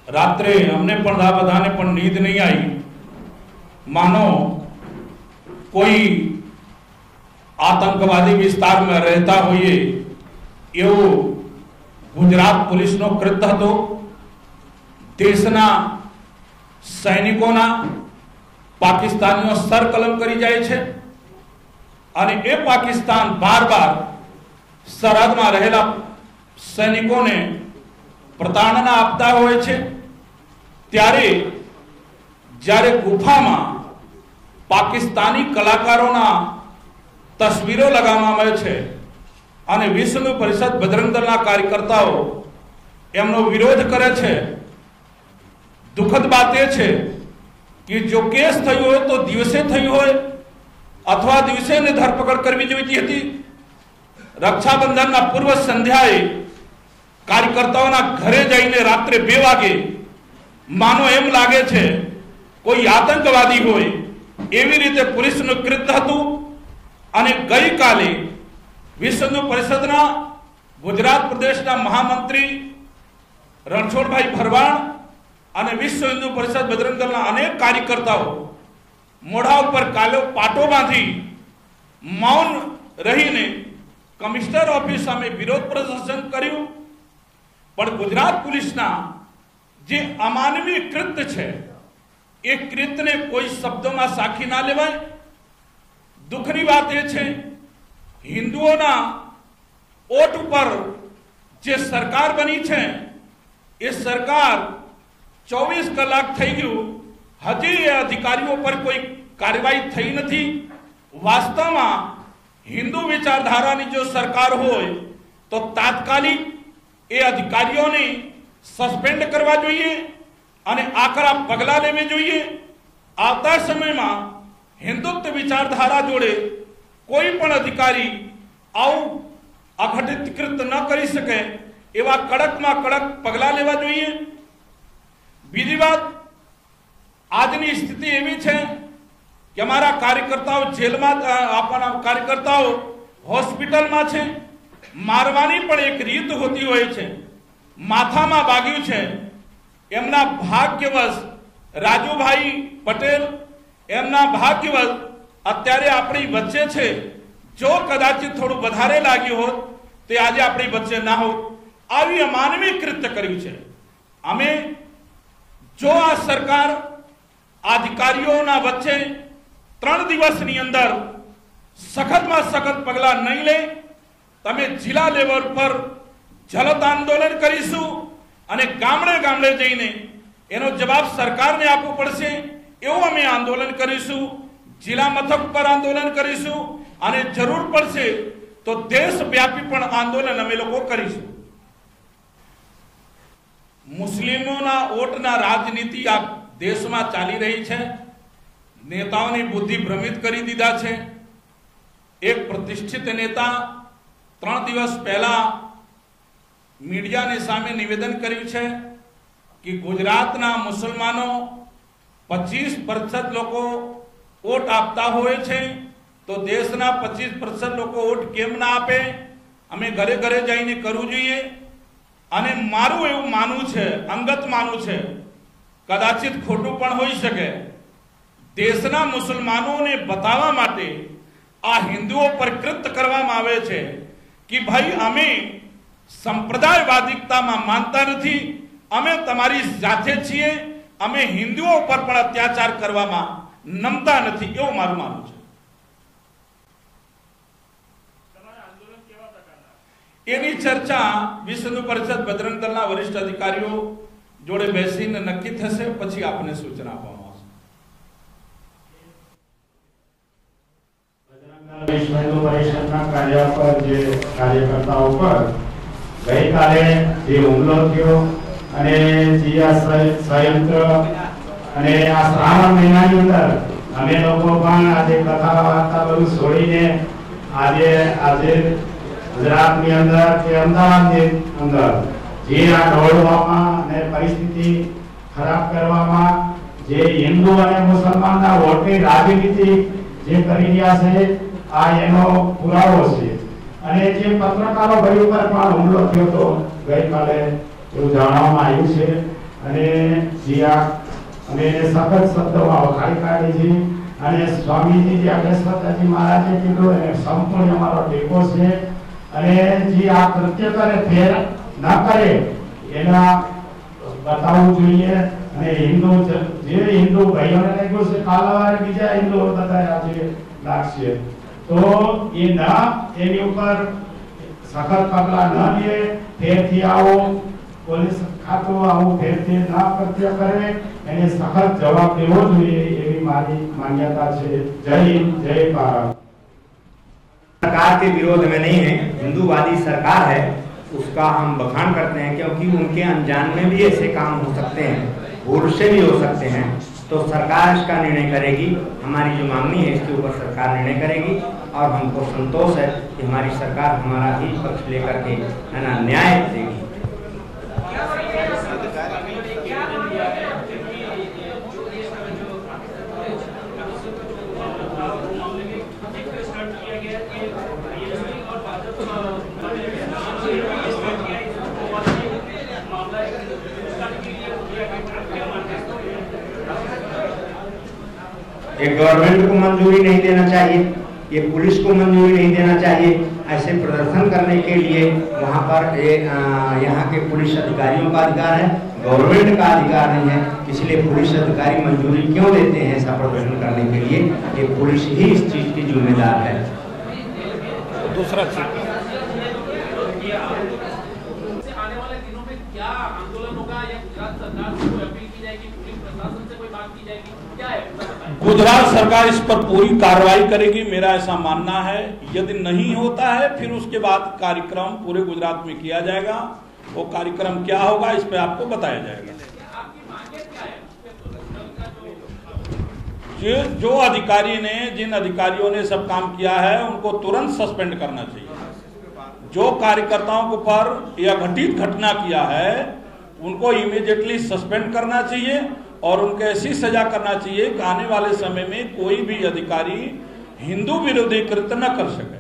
रात्रे हमने पण आ बधाने पण नींद नहीं आई, मानो कोई आतंकवादी विस्तार में रहता होइए एवं गुजरात पुलिस नो कृत्य हतो। देशना सैनिकोना पाकिस्तानीओ सर कलम करी जाए छे અને એ પાકિસ્તાન બાર બાર સરહદમાં રહેલા સૈનિકોને પ્રતાડના આપતા હોય છે। ત્યારે જ્યારે ગુફામાં પાકિસ્તાની કલાકારોના તસવીરો લગાવવામાં આવે છે અને વિશ્વ હિન્દુ પરિષદ બજરંગ દળના કાર્યકર્તાઓ એમનો વિરોધ કરે છે। દુઃખદ વાત એ છે કે જો કેસ થયો હોય તો દિવસે થયો હોય अथवा दिवसे ने धरपकड़ करवी जोईती हती। रक्षाबंधन पूर्व संध्याए कार्यकर्ताओं घरे जाइने रात्रे 2 वागे मानो एम लागे छे कोई आतंकवादी होय एवी रीते पुलिस नुं कृत्य हतुं। अने गई काले विश्व हिंदू परिषदना गुजरात प्रदेशना महामंत्री रणछोड़भाई भरवाड़ अने विश्व हिंदू परिषद बजरंग दळना अनेक कार्यकर्ताओ मोढ़ा पर कालो पाटो बांधी मौन रहीने कमिश्नर ऑफिस सामे विरोध प्रदर्शन कर्युं। पण गुजरात पुलिसना जे अमानवीय कृत्य छे ए कृत्य ने कोई शब्दों में साखी ना लेवाय। दुखनी बात ए छे हिंदुओना ओट पर जे सरकार बनी छे ए सरकार 24 कलाक थई गयुं हजी अधिकारियों पर कोई कार्यवाही थई नहीं। वास्तव में हिंदू विचारधारा की जो सरकार हो तो तात्कालिक ए अधिकारियों ने सस्पेंड करवा जोईए अने आकरा पगला लेवे जोईए। आवता समय में हिंदुत्व विचारधारा जोड़े कोई पण अधिकारी आउ अघटित कृत्य न करी सके एवा कड़क में कड़क पगला लेवा जोईए। बीजी बात આજની સ્થિતિ એવી છે કે અમારા કાર્યકર્તાઓ જેલમાં આપણા કાર્યકર્તાઓ હોસ્પિટલમાં છે। મારવાની પણ એક રીત હોતી હોય છે। માથામાં વાગ્યું છે એમના ભાગ્યવશ રાજુભાઈ પટેલ એમના ભાગ્યવશ અત્યારે આપણી વચ્ચે છે। જો કદાચિત થોડું વધારે લાગ્યું હોત તે આજે આપણી વચ્ચે ના હોત। આવી અમાનવીય કૃત્ય કર્યું છે। અમે જો આ સરકાર अधिकारियों वच्चे 3 दिवसनी अंदर सखत में सखत पगला नहीं ले तमे जिला लेवल पर जलत आंदोलन करीशु अने गामडे गामडे जईने एनो जवाब सरकार ने आपवो पड़शे एवुं अमे आंदोलन करीशु। जिला मथक पर आंदोलन करीशु अने जरूर पड़शे तो देशव्यापी पण आंदोलन अमे लोको करीशु। मुस्लिमोना वोटना राजनीति आ देश में चाली रही है। नेताओं ने बुद्धि भ्रमित करी दीधा है। एक प्रतिष्ठित नेता 3 दिवस पहला मीडिया ने सामे निवेदन कर्यु छे कि गुजरातना मुसलमानों 25% लोको वोट आपता होय छे तो देशना 25% लोको वोट केम ना आपे। अमे घरे घरे जाईने करवुं जोईए। अने मारुं एवुं मानवुं छे, अंगत मानवुं छे, कदाचित खोटू पण होई सके। देशना मुसलमानों ने बतावा माटे आ हिंदुओं पर कृत्य करवामां आवे छे कि भाई अमे संप्रदायवादिकता में मानता नहीं, अमे तमारी जाते छीए, अमे हिंदुओं पर पण अत्याचार करवामां नमता नहीं, एवुं मारुं मानवुं छे। एनी चर्चा विश्व हिंदू परिषद बजरंग दळना वरिष्ठ अधिकारीओ जोड़े बेसीने नक्की थशे, पछी आपने सूचना आपवामां आवशे। विश्व हिंदू परिषदना कार्य पर जे कार्यकर्ताओं पर गई काले जे हुमलो थयो अने जे आ संयंत्र अने आ श्रावण महीनानी अंदर अमे लोको पण आज कथा वार्ता बधुं छोड़ीने आज गुजरातनी अंदर के अमदावादनी अंदर जे आ दौड़वामां अने परिस्थिति खराब करवामां जे हिंदू अने मुसलमानना वोटनी राजनीति जे करी रह्या छे आ एनो पुरावो छे। अने जे पत्रकारो भाई पर पण हुमलो थयो तो गई काले एवुं जाणवामां आव्युं छे અને જીયા અને સખત શબ્દોમાં વખાણી કાઢી છે અને સ્વામીજી જે અગસ્વતાજી મહારાજે કીધું એને સંપૂર્ણ અમારો ટેકો છે અને જે આ કૃત્ય કરે ફેર ના કરે એના બતાવવું જોઈએ અને હિન્દુ જે હિન્દુ ભાઈઓને લાગ્યું છે કાલાવારે બીજા હિન્દુઓ બધા આજે લાગશે તો એ ના એની ઉપર સખત પગલાં ન લે ફેરથી આવો પોલીસ ખાતું આવું ફેરથી ના કૃત્ય કરે એને સખત જવાબ દેવો જોઈએ એવી મારી માન્યતા છે। જય હિન્દ જય ભારત। सरकार के विरोध में नहीं है, हिंदूवादी सरकार है उसका हम बखान करते हैं क्योंकि उनके अनजान में भी ऐसे काम हो सकते हैं, भूल से भी हो सकते हैं। तो सरकार इसका निर्णय करेगी, हमारी जो मांगनी है इसके ऊपर सरकार निर्णय करेगी और हमको संतोष है कि हमारी सरकार हमारा ही पक्ष लेकर के है ना न्याय देगी। ये गवर्नमेंट को मंजूरी नहीं देना चाहिए, ये पुलिस को मंजूरी नहीं देना चाहिए। ऐसे प्रदर्शन करने के लिए वहाँ पर यहाँ के पुलिस अधिकारियों का अधिकार है, गवर्नमेंट का अधिकार नहीं है। इसलिए पुलिस अधिकारी मंजूरी क्यों देते हैं ऐसा प्रदर्शन करने के लिए? ये पुलिस ही इस चीज की जिम्मेदार है। दूसरा आने वाले दिनों में क्या आंदोलन होगा या गुजरात सरकार से कोई अपील की जाएगी, पुलिस प्रशासन से कोई बात की जाएगी, क्या है? गुजरात सरकार इस पर पूरी कार्रवाई करेगी, मेरा ऐसा मानना है। यदि नहीं होता है फिर उसके बाद कार्यक्रम पूरे गुजरात में किया जाएगा। वो कार्यक्रम क्या होगा इस पे आपको बताया जाएगा। जो अधिकारी ने जिन अधिकारियों ने सब काम किया है उनको तुरंत सस्पेंड करना चाहिए। जो कार्यकर्ताओं के ऊपर यह घटित घटना किया है उनको इमीडिएटली सस्पेंड करना चाहिए और उनको ऐसी सजा करना चाहिए कि आने वाले समय में कोई भी अधिकारी हिंदू विरोधी कृत्य न कर सके।